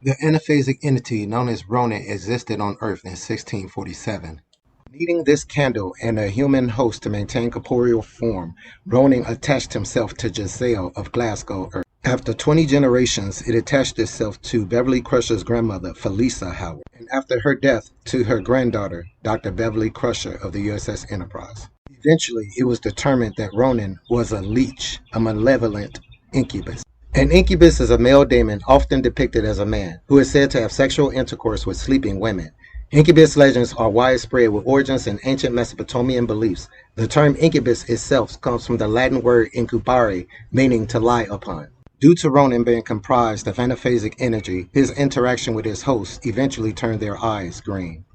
The anaphasic entity known as Ronin existed on Earth in 1647. Needing this candle and a human host to maintain corporeal form, Ronin attached himself to Giselle of Glasgow, Earth. After 20 generations, it attached itself to Beverly Crusher's grandmother, Felisa Howard, and after her death, to her granddaughter, Dr. Beverly Crusher of the USS Enterprise. Eventually, it was determined that Ronin was a leech, a malevolent incubus. An incubus is a male demon often depicted as a man who is said to have sexual intercourse with sleeping women. Incubus legends are widespread with origins in ancient Mesopotamian beliefs. The term incubus itself comes from the Latin word incubare, meaning to lie upon. Due to Ronin being comprised of anaphasic energy, his interaction with his host eventually turned their eyes green.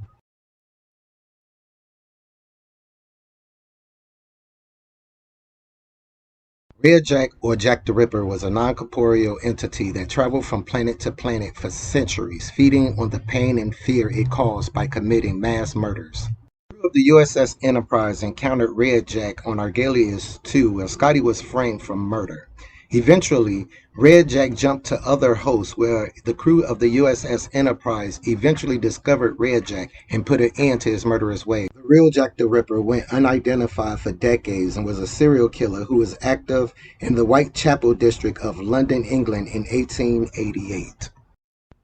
Red Jack, or Jack the Ripper, was a non-corporeal entity that traveled from planet to planet for centuries, feeding on the pain and fear it caused by committing mass murders. The crew of the USS Enterprise encountered Red Jack on Argelius 2, where Scotty was framed for murder. Eventually, Red Jack jumped to other hosts where the crew of the USS Enterprise eventually discovered Red Jack and put an end to his murderous ways. The real Jack the Ripper went unidentified for decades and was a serial killer who was active in the Whitechapel district of London, England in 1888.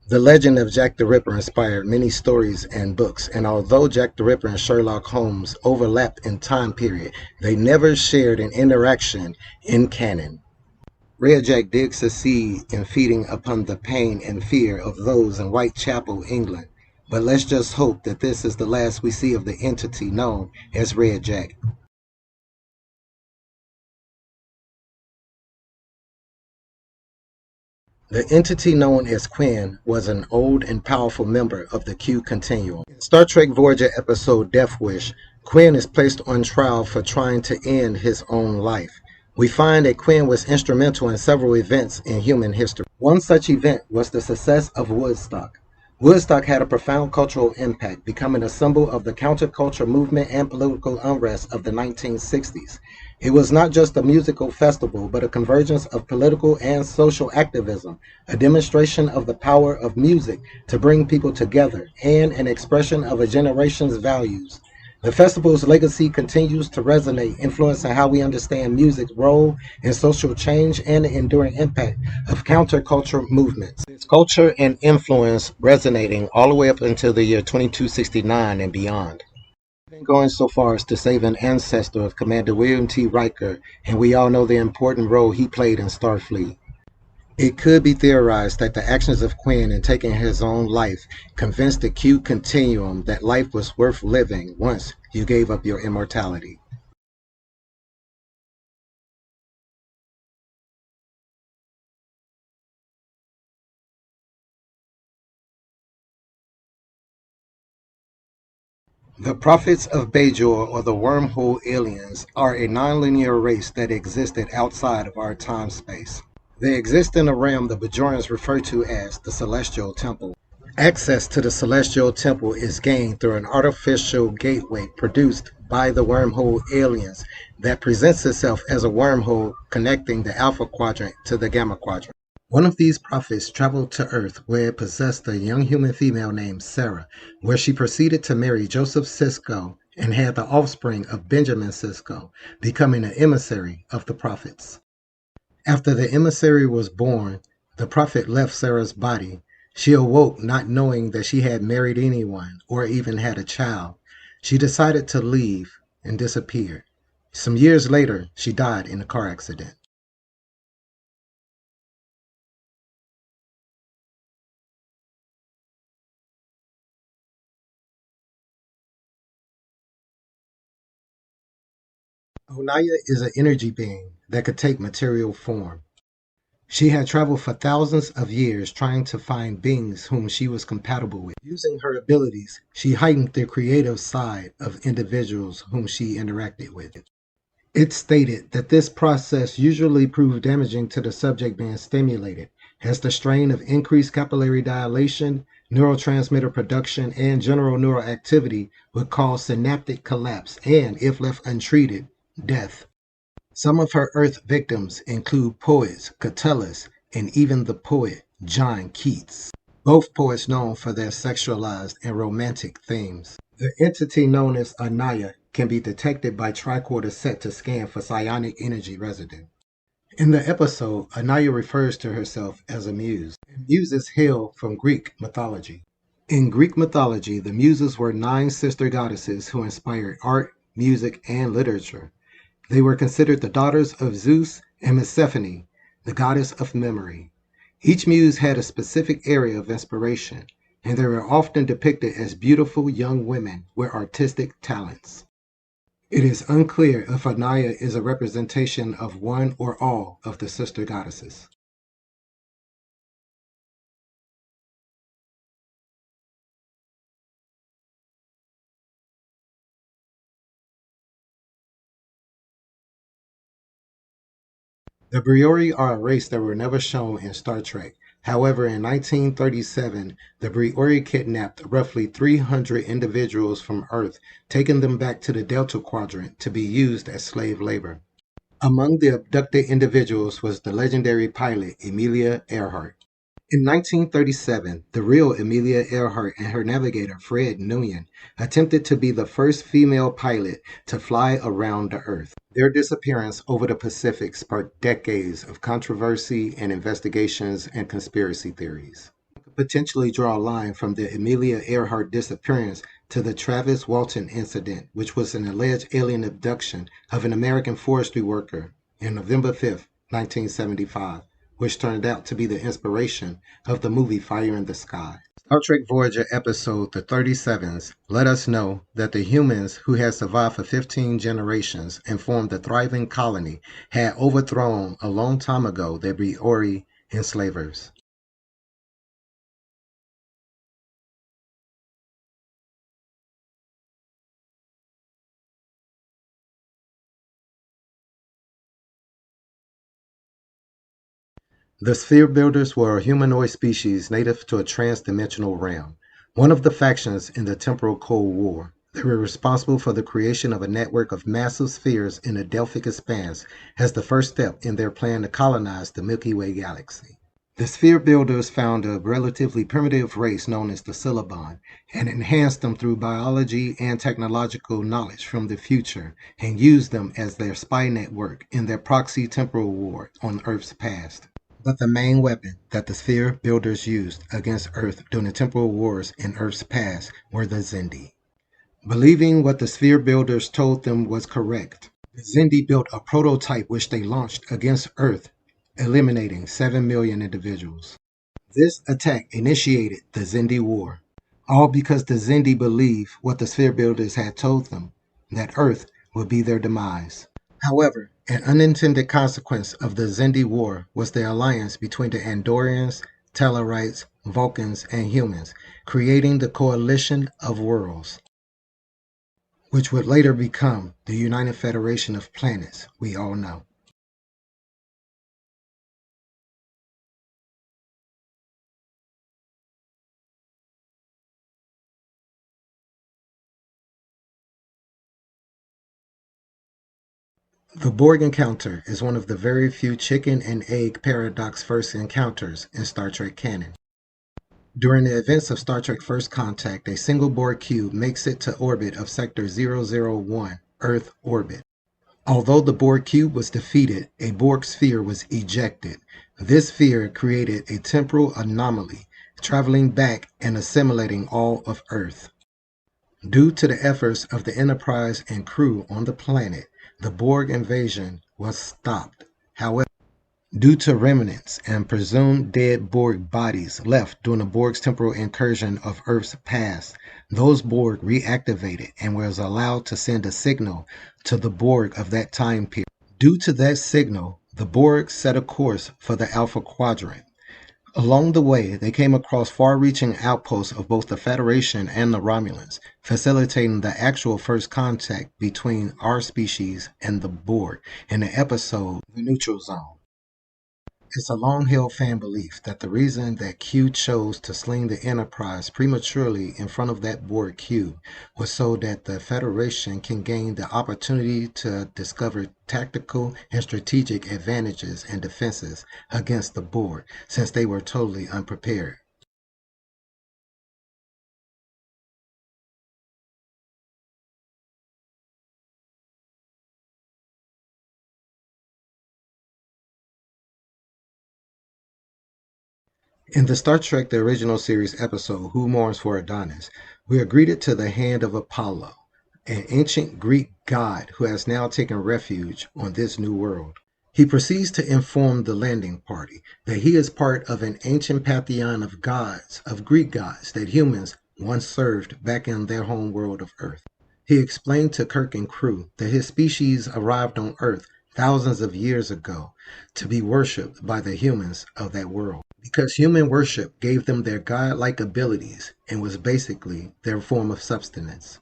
The legend of Jack the Ripper inspired many stories and books, and although Jack the Ripper and Sherlock Holmes overlapped in time period, they never shared an interaction in canon. Red Jack did succeed in feeding upon the pain and fear of those in Whitechapel, England, but let's just hope that this is the last we see of the entity known as Red Jack. The entity known as Quinn was an old and powerful member of the Q Continuum. In Star Trek Voyager episode Death Wish, Quinn is placed on trial for trying to end his own life. We find that Quinn was instrumental in several events in human history. One such event was the success of Woodstock. Woodstock had a profound cultural impact, becoming a symbol of the counterculture movement and political unrest of the 1960s. It was not just a musical festival, but a convergence of political and social activism, a demonstration of the power of music to bring people together, and an expression of a generation's values. The festival's legacy continues to resonate, influencing how we understand music's role in social change and the enduring impact of counterculture movements. Its culture and influence resonating all the way up until the year 2269 and beyond. Even going so far as to save an ancestor of Commander William T. Riker, and we all know the important role he played in Starfleet. It could be theorized that the actions of Quinn in taking his own life convinced the Q Continuum that life was worth living once you gave up your immortality. The Prophets of Bajor, or the Wormhole Aliens, are a nonlinear race that existed outside of our time-space. They exist in a realm the Bajorans refer to as the Celestial Temple. Access to the Celestial Temple is gained through an artificial gateway produced by the Wormhole Aliens that presents itself as a wormhole connecting the Alpha Quadrant to the Gamma Quadrant. One of these prophets traveled to Earth where it possessed a young human female named Sarah, where she proceeded to marry Joseph Sisko and had the offspring of Benjamin Sisko, becoming an emissary of the prophets. After the emissary was born, the prophet left Sarah's body. She awoke not knowing that she had married anyone or even had a child. She decided to leave and disappeared. Some years later, she died in a car accident. Annayia is an energy being that could take material form. She had traveled for thousands of years trying to find beings whom she was compatible with. Using her abilities, she heightened the creative side of individuals whom she interacted with. It's stated that this process usually proved damaging to the subject being stimulated, as the strain of increased capillary dilation, neurotransmitter production, and general neural activity would cause synaptic collapse and, if left untreated, death. Some of her Earth victims include poets Catullus and even the poet John Keats. both poets known for their sexualized and romantic themes. The entity known as Annayia can be detected by tricorders set to scan for psionic energy residue. In the episode, Annayia refers to herself as a muse. Muses hail from Greek mythology. In Greek mythology, the Muses were 9 sister goddesses who inspired art, music, and literature. They were considered the daughters of Zeus and Persephone, the goddess of memory. Each muse had a specific area of inspiration, and they were often depicted as beautiful young women with artistic talents. It is unclear if Annayia is a representation of one or all of the sister goddesses. The Briori are a race that were never shown in Star Trek. However, in 1937, the Briori kidnapped roughly 300 individuals from Earth, taking them back to the Delta Quadrant to be used as slave labor. Among the abducted individuals was the legendary pilot Amelia Earhart. In 1937, the real Amelia Earhart and her navigator Fred Nguyen attempted to be the first female pilot to fly around the Earth. Their disappearance over the Pacific sparked decades of controversy and investigations and conspiracy theories. One could potentially draw a line from the Amelia Earhart disappearance to the Travis Walton incident, which was an alleged alien abduction of an American forestry worker on November 5, 1975, which turned out to be the inspiration of the movie Fire in the Sky. Star Trek Voyager episode The 37s let us know that the humans who had survived for 15 generations and formed a thriving colony had overthrown a long time ago the Briori enslavers. The Sphere Builders were a humanoid species native to a trans-dimensional realm, one of the factions in the Temporal Cold War. They were responsible for the creation of a network of massive spheres in the Delphic expanse as the first step in their plan to colonize the Milky Way galaxy. The Sphere Builders found a relatively primitive race known as the Syllabon and enhanced them through biology and technological knowledge from the future and used them as their spy network in their proxy temporal war on Earth's past. But the main weapon that the Sphere Builders used against Earth during the temporal wars in Earth's past were the Zindi. Believing what the Sphere Builders told them was correct, the Zindi built a prototype which they launched against Earth, eliminating 7 million individuals. This attack initiated the Zindi War, all because the Zindi believed what the Sphere Builders had told them, that Earth would be their demise. However, an unintended consequence of the Zindi War was the alliance between the Andorians, Tellarites, Vulcans, and humans, creating the Coalition of Worlds, which would later become the United Federation of Planets we all know. The Borg encounter is one of the very few chicken and egg paradox first encounters in Star Trek canon. During the events of Star Trek First Contact, a single Borg cube makes it to orbit of Sector 001, Earth orbit. Although the Borg cube was defeated, a Borg sphere was ejected. This sphere created a temporal anomaly, traveling back and assimilating all of Earth. Due to the efforts of the Enterprise and crew on the planet, the Borg invasion was stopped. However, due to remnants and presumed dead Borg bodies left during the Borg's temporal incursion of Earth's past, those Borg reactivated and was allowed to send a signal to the Borg of that time period. Due to that signal, the Borg set a course for the Alpha Quadrant. Along the way, they came across far-reaching outposts of both the Federation and the Romulans, facilitating the actual first contact between our species and the Borg in the episode The Neutral Zone. It's a long-held fan belief that the reason that Q chose to sling the Enterprise prematurely in front of that Borg cube was so that the Federation can gain the opportunity to discover tactical and strategic advantages and defenses against the Borg, since they were totally unprepared. In the Star Trek The Original Series episode, Who Mourns for Adonis, we are greeted to the hand of Apollo, an ancient Greek god who has now taken refuge on this new world. He proceeds to inform the landing party that he is part of an ancient pantheon of gods, of Greek gods that humans once served back in their home world of Earth. He explained to Kirk and crew that his species arrived on Earth thousands of years ago to be worshipped by the humans of that world, because human worship gave them their godlike abilities and was basically their form of sustenance.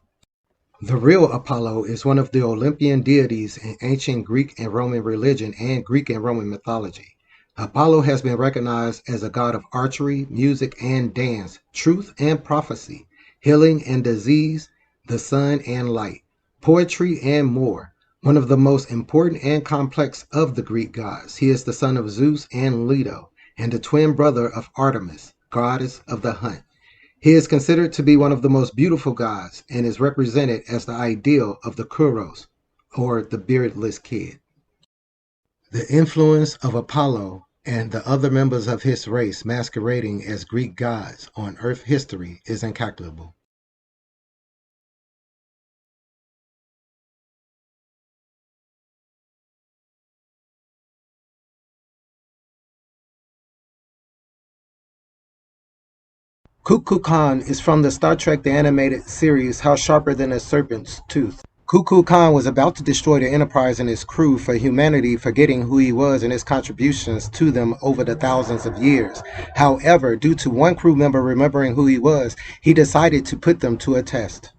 The real Apollo is one of the Olympian deities in ancient Greek and Roman religion and Greek and Roman mythology. Apollo has been recognized as a god of archery, music and dance, truth and prophecy, healing and disease, the sun and light, poetry and more. One of the most important and complex of the Greek gods, he is the son of Zeus and Leto, and the twin brother of Artemis, goddess of the hunt. He is considered to be one of the most beautiful gods and is represented as the ideal of the Kuros, or the beardless kid. The influence of Apollo and the other members of his race masquerading as Greek gods on Earth history is incalculable. Kuyukan is from the Star Trek The Animated Series How Sharper Than a Serpent's Tooth. Kuyukan was about to destroy the Enterprise and its crew for humanity forgetting who he was and his contributions to them over the thousands of years. However, due to one crew member remembering who he was, he decided to put them to a test.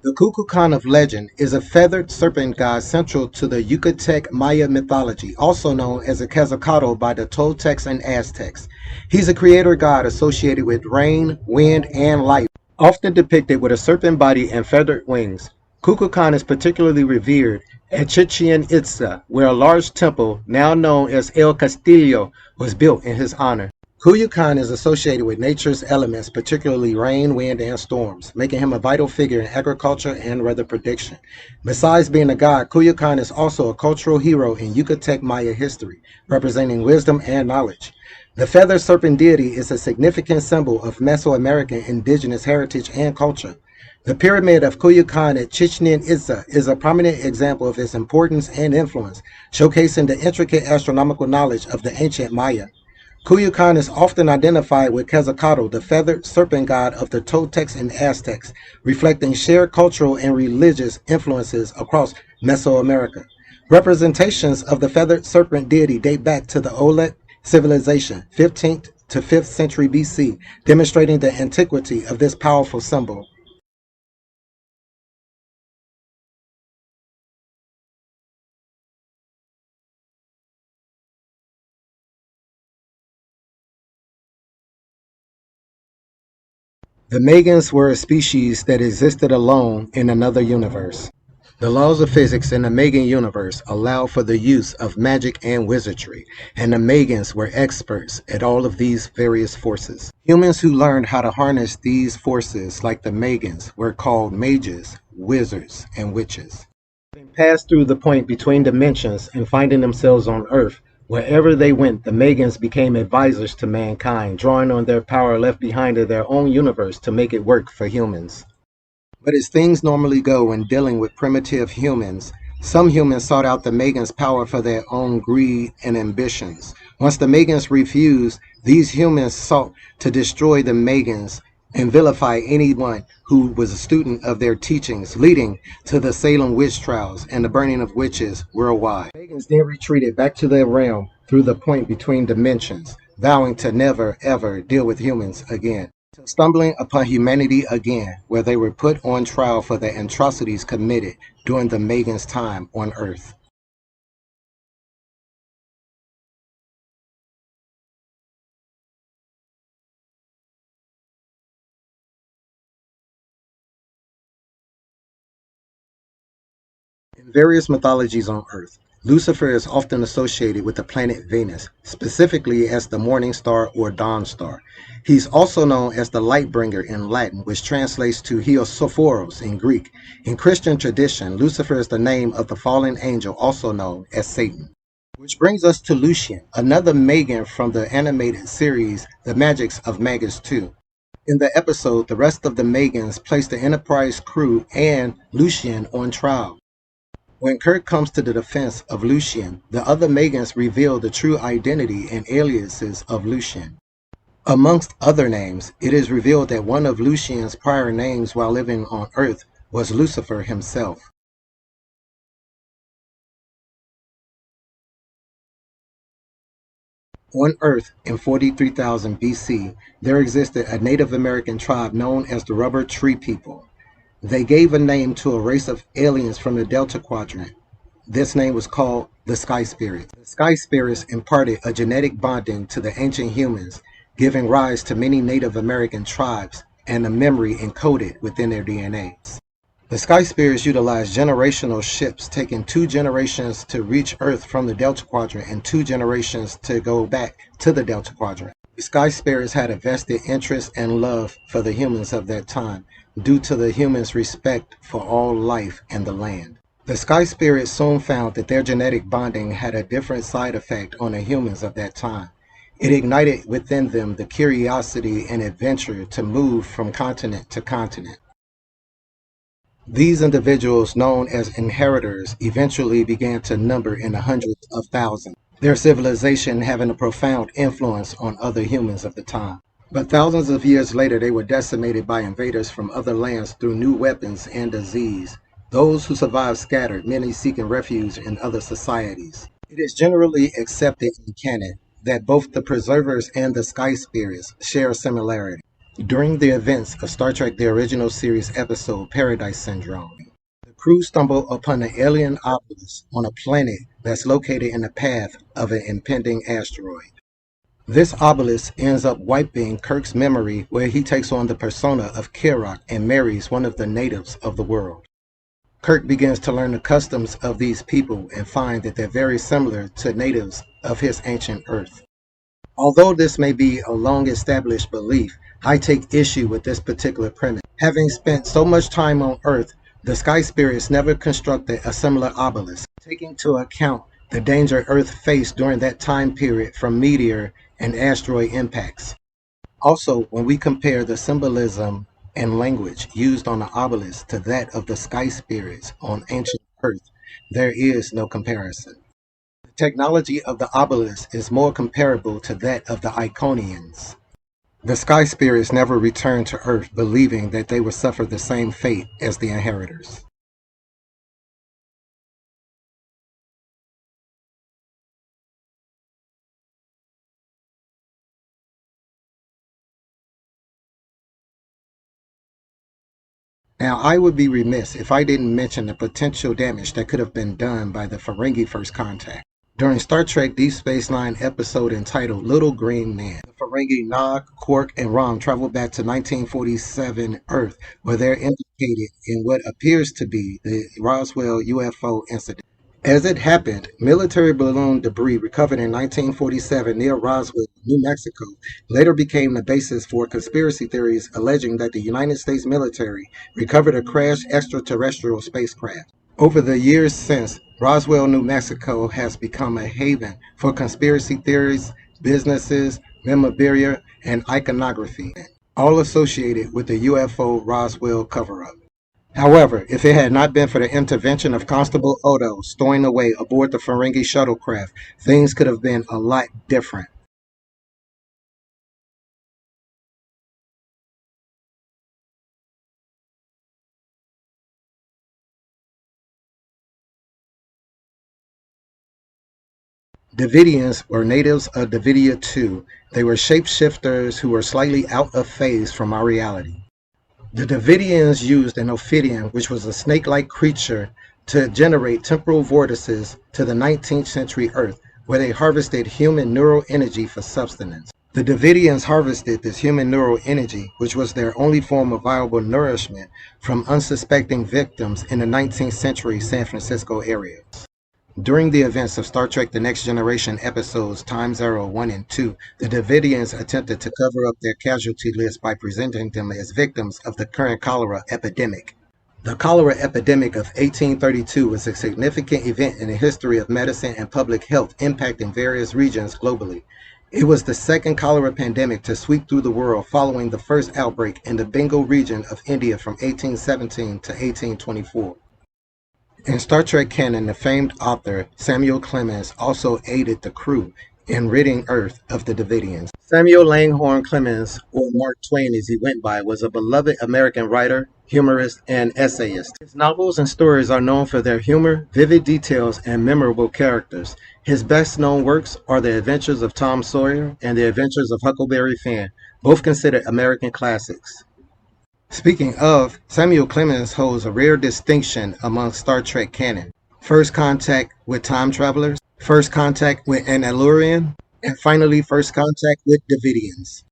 The Kuyukan of legend is a feathered serpent god central to the Yucatec Maya mythology, also known as a Quetzalcoatl by the Toltecs and Aztecs. He's a creator god associated with rain, wind, and light, often depicted with a serpent body and feathered wings. Kuyukan is particularly revered at Chichen Itza, where a large temple, now known as El Castillo, was built in his honor. Kuyukan is associated with nature's elements, particularly rain, wind, and storms, making him a vital figure in agriculture and weather prediction. Besides being a god, Kuyukan is also a cultural hero in Yucatec Maya history, representing wisdom and knowledge. The feathered serpent deity is a significant symbol of Mesoamerican indigenous heritage and culture. The pyramid of Kuyukan at Chichen Itza is a prominent example of its importance and influence, showcasing the intricate astronomical knowledge of the ancient Maya. Kuyukan is often identified with Quetzalcoatl, the feathered serpent god of the Toltecs and Aztecs, reflecting shared cultural and religious influences across Mesoamerica. Representations of the feathered serpent deity date back to the Olmec civilization, 15th to 5th century BC, demonstrating the antiquity of this powerful symbol. The Megans were a species that existed alone in another universe. The laws of physics in the Megan universe allow for the use of magic and wizardry, and the Megans were experts at all of these various forces. Humans who learned how to harness these forces, like the Megans, were called mages, wizards, and witches. Having passed through the point between dimensions and finding themselves on Earth, wherever they went, the Megans became advisors to mankind, drawing on their power left behind in their own universe to make it work for humans. But as things normally go when dealing with primitive humans, some humans sought out the Megans' power for their own greed and ambitions. Once the Megans refused, these humans sought to destroy the Megans and vilify anyone who was a student of their teachings, leading to the Salem witch trials and the burning of witches worldwide. The Megans then retreated back to their realm through the point between dimensions, vowing to never ever deal with humans again, stumbling upon humanity again, where they were put on trial for the atrocities committed during the Megans' time on Earth. In various mythologies on Earth, Lucifer is often associated with the planet Venus, specifically as the morning star or dawn star. He's also known as the light bringer in Latin, which translates to Hiosophoros in Greek. In Christian tradition, Lucifer is the name of the fallen angel, also known as Satan. Which brings us to Lucian, another Megan from the animated series The Magics of Magus 2. In the episode, the rest of the Megans place the Enterprise crew and Lucian on trial. When Kirk comes to the defense of Lucian, the other Megans reveal the true identity and aliases of Lucian. Amongst other names, it is revealed that one of Lucian's prior names while living on Earth was Lucifer himself. On Earth in 43,000 BC, there existed a Native American tribe known as the Rubber Tree People. They gave a name to a race of aliens from the Delta Quadrant. This name was called the Sky Spirits. The Sky Spirits imparted a genetic bonding to the ancient humans, giving rise to many Native American tribes and a memory encoded within their DNA. The Sky Spirits utilized generational ships, taking 2 generations to reach Earth from the Delta Quadrant and 2 generations to go back to the Delta Quadrant. The Sky Spirits had a vested interest and love for the humans of that time, due to the humans' respect for all life and the land. The Sky Spirits soon found that their genetic bonding had a different side effect on the humans of that time. It ignited within them the curiosity and adventure to move from continent to continent. These individuals, known as inheritors, eventually began to number in the hundreds of thousands, their civilization having a profound influence on other humans of the time. But thousands of years later, they were decimated by invaders from other lands through new weapons and disease. Those who survived scattered, many seeking refuge in other societies. It is generally accepted in canon that both the Preservers and the Sky Spirits share a similarity. During the events of Star Trek The Original Series episode Paradise Syndrome, the crew stumble upon an alien obelisk on a planet that's located in the path of an impending asteroid. This obelisk ends up wiping Kirk's memory, where he takes on the persona of Kirok and marries one of the natives of the world. Kirk begins to learn the customs of these people and find that they're very similar to natives of his ancient Earth. Although this may be a long-established belief, I take issue with this particular premise. Having spent so much time on Earth, the Sky Spirits never constructed a similar obelisk, taking into account the danger Earth faced during that time period from meteor and asteroid impacts. Also, when we compare the symbolism and language used on the obelisk to that of the Sky Spirits on ancient Earth, there is no comparison. The technology of the obelisk is more comparable to that of the Iconians. The Sky Spirits never returned to Earth, believing that they would suffer the same fate as the inheritors. Now, I would be remiss if I didn't mention the potential damage that could have been done by the Ferengi First Contact. During Star Trek Deep Space Nine episode entitled Little Green Man, the Ferengi Nog, Quark, and Rom travel back to 1947 Earth, where they're implicated in what appears to be the Roswell UFO incident. As it happened, military balloon debris recovered in 1947 near Roswell, New Mexico, later became the basis for conspiracy theories alleging that the United States military recovered a crashed extraterrestrial spacecraft. Over the years since, Roswell, New Mexico has become a haven for conspiracy theories, businesses, memorabilia, and iconography, all associated with the UFO Roswell cover-up. However, if it had not been for the intervention of Constable Odo stowing away aboard the Ferengi shuttlecraft, things could have been a lot different. Devidians were natives of Devidia 2. They were shapeshifters who were slightly out of phase from our reality. The Devidians used an ophidian, which was a snake-like creature, to generate temporal vortices to the 19th century Earth, where they harvested human neural energy for sustenance. The Devidians harvested this human neural energy, which was their only form of viable nourishment, from unsuspecting victims in the 19th century San Francisco area. During the events of Star Trek The Next Generation episodes Time Zero 1 and 2, the Devidians attempted to cover up their casualty list by presenting them as victims of the current cholera epidemic. The cholera epidemic of 1832 was a significant event in the history of medicine and public health, impacting various regions globally. It was the second cholera pandemic to sweep through the world, following the first outbreak in the Bengal region of India from 1817 to 1824. In Star Trek canon, the famed author Samuel Clemens also aided the crew in ridding Earth of the Devidians. Samuel Langhorne Clemens, or Mark Twain as he went by, was a beloved American writer, humorist, and essayist. His novels and stories are known for their humor, vivid details, and memorable characters. His best-known works are The Adventures of Tom Sawyer and The Adventures of Huckleberry Finn, both considered American classics. Speaking of, Samuel Clemens holds a rare distinction among Star Trek canon: first contact with time travelers, first contact with an Allurian, and finally first contact with Devidians.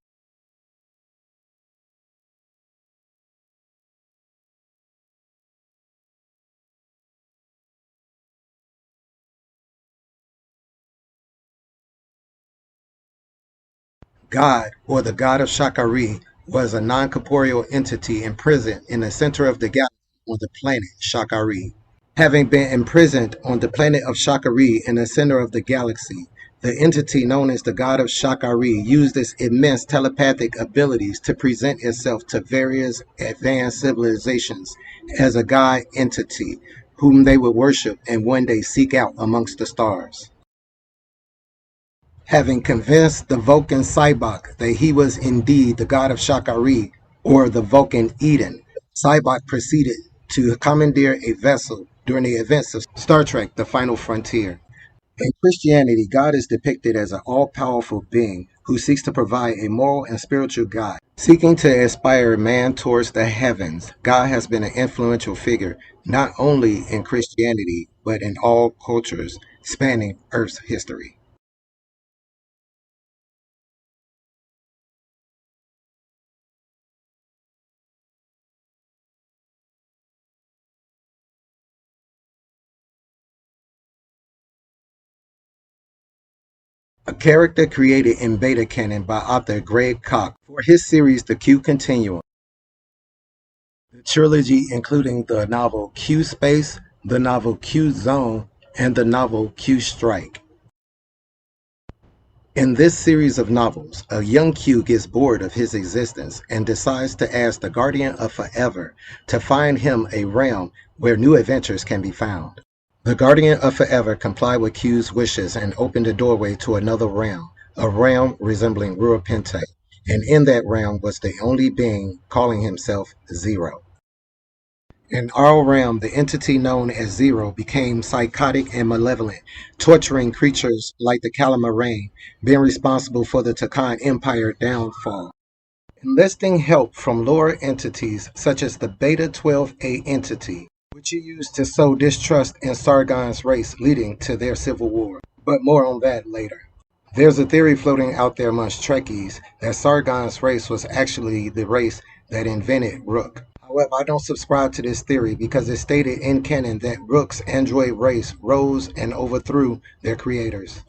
God, or the god of Shakari, was a non-corporeal entity imprisoned in the center of the galaxy on the planet Shakari. Having been imprisoned on the planet of Shakari in the center of the galaxy, the entity known as the god of Shakari used its immense telepathic abilities to present itself to various advanced civilizations as a god entity whom they would worship and one day seek out amongst the stars. Having convinced the Vulcan Cybok that he was indeed the god of Shakari, or the Vulcan Eden, Cybok proceeded to commandeer a vessel during the events of Star Trek: The Final Frontier. In Christianity, God is depicted as an all-powerful being who seeks to provide a moral and spiritual guide. Seeking to inspire man towards the heavens, God has been an influential figure not only in Christianity, but in all cultures spanning Earth's history. A character created in beta canon by author Greg Koch for his series The Q Continuum. The trilogy including the novel Q Space, the novel Q Zone, and the novel Q Strike. In this series of novels, a young Q gets bored of his existence and decides to ask the Guardian of Forever to find him a realm where new adventures can be found. The Guardian of Forever complied with Q's wishes and opened a doorway to another realm, a realm resembling Ruapente, and in that realm was the only being calling himself Zero. In our realm, the entity known as Zero became psychotic and malevolent, torturing creatures like the Calamarain, being responsible for the Takan Empire downfall. Enlisting help from lower entities such as the Beta 12A entity, which he used to sow distrust in Sargon's race, leading to their civil war. But more on that later. There's a theory floating out there amongst Trekkies that Sargon's race was actually the race that invented Rook. However, I don't subscribe to this theory because it's stated in canon that Rook's android race rose and overthrew their creators.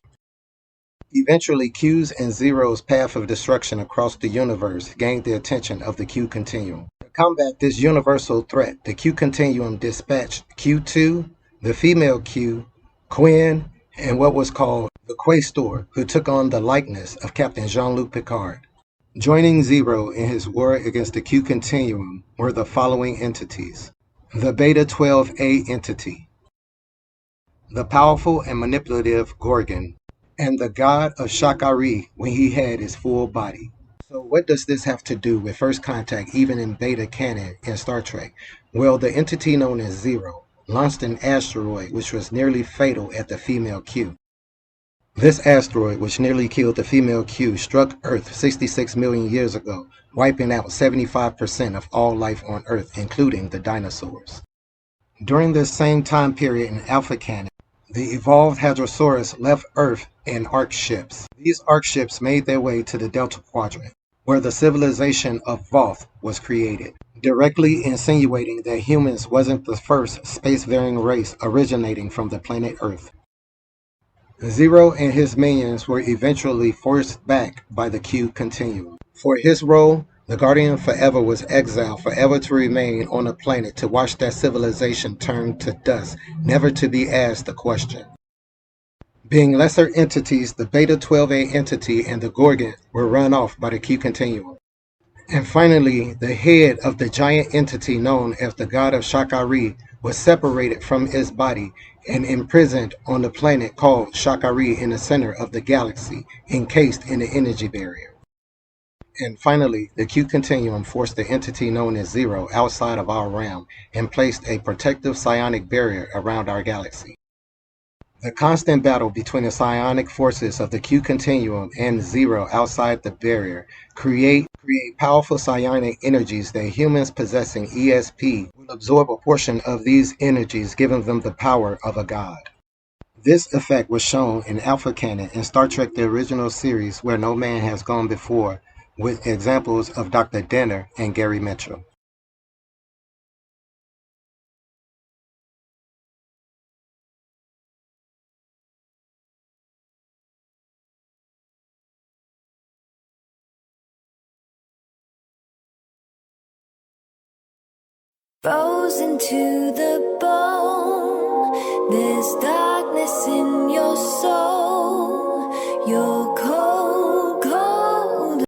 Eventually, Q's and Zero's path of destruction across the universe gained the attention of the Q Continuum. To combat this universal threat, the Q Continuum dispatched Q2, the female Q, Quinn, and what was called the Quaestor, who took on the likeness of Captain Jean-Luc Picard. Joining Zero in his war against the Q Continuum were the following entities: the Beta 12A entity, the powerful and manipulative Gorgon, and the god of Shakari when he had his full body. So what does this have to do with first contact even in beta canon in Star Trek? Well, the entity known as Zero launched an asteroid which was nearly fatal at the female Q. This asteroid, which nearly killed the female Q, struck Earth 66 million years ago, wiping out 75% of all life on Earth, including the dinosaurs. During this same time period in Alpha Canon, the evolved Hadrosaurus left Earth in ark ships. These ark ships made their way to the Delta Quadrant, where the civilization of Voth was created, directly insinuating that humans wasn't the first spacefaring race originating from the planet Earth. Zero and his minions were eventually forced back by the Q Continuum. For his role, The Guardian forever was exiled, forever to remain on a planet to watch that civilization turn to dust, never to be asked a question. Being lesser entities, the Beta 12A entity and the Gorgon were run off by the Q continuum. And finally, the head of the giant entity known as the god of Shakari was separated from its body and imprisoned on the planet called Shakari in the center of the galaxy, encased in the energy barrier. And finally, the Q continuum forced the entity known as Zero outside of our realm and placed a protective psionic barrier around our galaxy. The constant battle between the psionic forces of the Q continuum and Zero outside the barrier create powerful psionic energies that humans possessing ESP will absorb a portion of these energies, giving them the power of a god. This effect was shown in Alpha Canon in Star Trek the original series Where No Man Has Gone Before, with examples of Dr. Denner and Gary Mitchell. Frozen to the bone, there's darkness in your soul.